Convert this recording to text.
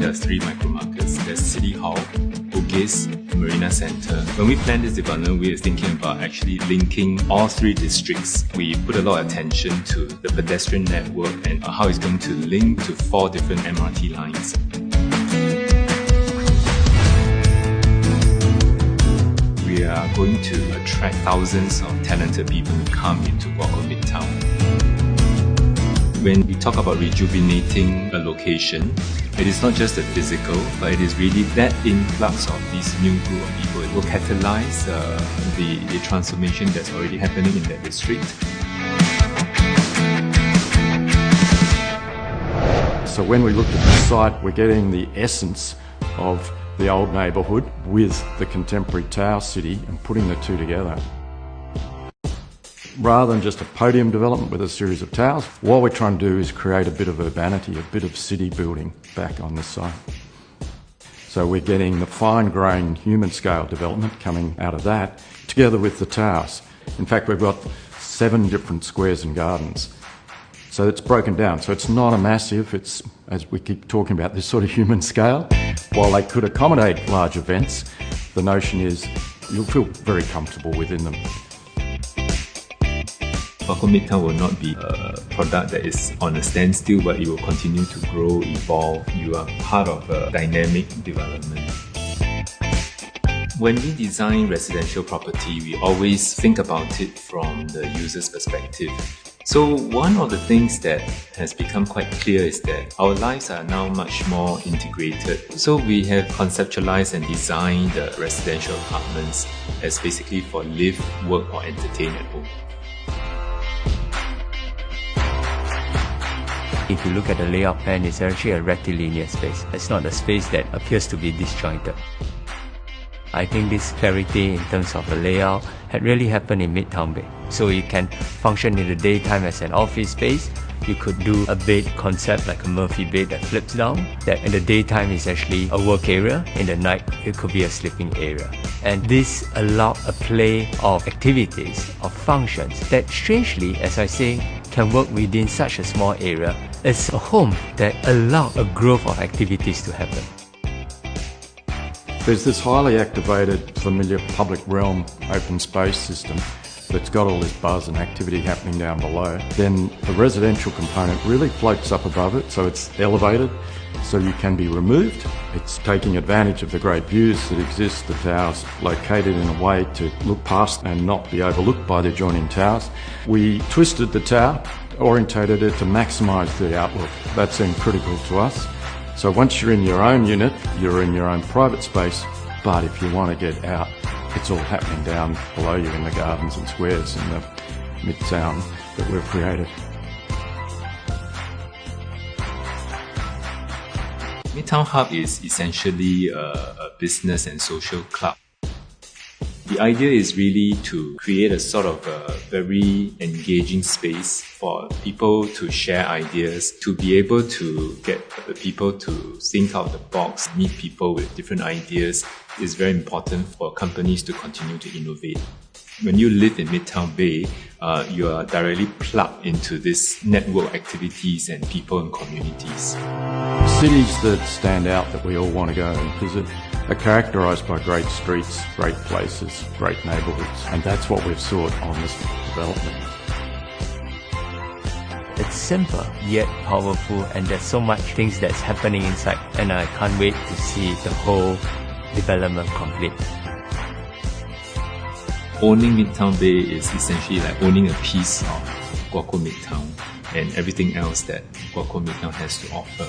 there are 3 micro-markets. There's City Hall, Bugis, Marina Centre. When we planned this development, we were thinking about actually linking all 3 districts. We put a lot of attention to the pedestrian network and how it's going to link to 4 different MRT lines. We are going to attract thousands of talented people to come into Guoco Midtown. When we talk about rejuvenating a location, it is not just the physical, but it is really that influx of this new group of people. It will catalyze the transformation that's already happening in that district. So when we looked at the site, we're getting the essence of the old neighbourhood with the contemporary Tower City and putting the 2 together. Rather than just a podium development with a series of towers, what we're trying to do is create a bit of urbanity, a bit of city building back on this site. So we're getting the fine-grained human scale development coming out of that together with the towers. In fact, we've got 7 different squares and gardens. So it's broken down. So it's not a massive, it's, as we keep talking about, this sort of human scale. While they could accommodate large events, the notion is you'll feel very comfortable within them. Guoco Midtown will not be a product that is on a standstill, but it will continue to grow, evolve. You are part of a dynamic development. When we design residential property, we always think about it from the user's perspective. So one of the things that has become quite clear is that our lives are now much more integrated. So we have conceptualized and designed the residential apartments as basically for live, work or entertain at home. If you look at the layout plan, it's actually a rectilinear space. It's not a space that appears to be disjointed. I think this clarity in terms of the layout had really happened in Midtown Bay. So you can function in the daytime as an office space. You could do a bed concept like a Murphy bed that flips down. That in the daytime is actually a work area. In the night, it could be a sleeping area. And this allowed a play of activities, of functions that strangely, as I say, can work within such a small area as a home that allowed a growth of activities to happen. There's this highly activated, familiar public realm open space system that's got all this buzz and activity happening down below. Then the residential component really floats up above it, so it's elevated, so you can be removed. It's taking advantage of the great views that exist. The tower's located in a way to look past and not be overlooked by the adjoining towers. We twisted the tower, orientated it to maximise the outlook. That seemed critical to us. So once you're in your own unit, you're in your own private space, but if you want to get out, it's all happening down below you in the gardens and squares in the Midtown that we've created. Midtown Hub is essentially a business and social club. The idea is really to create a sort of a very engaging space for people to share ideas, to be able to get the people to think out the box, meet people with different ideas is very important for companies to continue to innovate. When you live in Midtown Bay, you are directly plugged into this network activities and people and communities. Cities that stand out that we all want to go and visit are characterised by great streets, great places, great neighbourhoods, and that's what we've sought on this development. It's simple yet powerful, and there's so much things that's happening inside, and I can't wait to see the whole development complete. Owning Midtown Bay is essentially like owning a piece of Guoco Midtown and everything else that Guoco Midtown has to offer.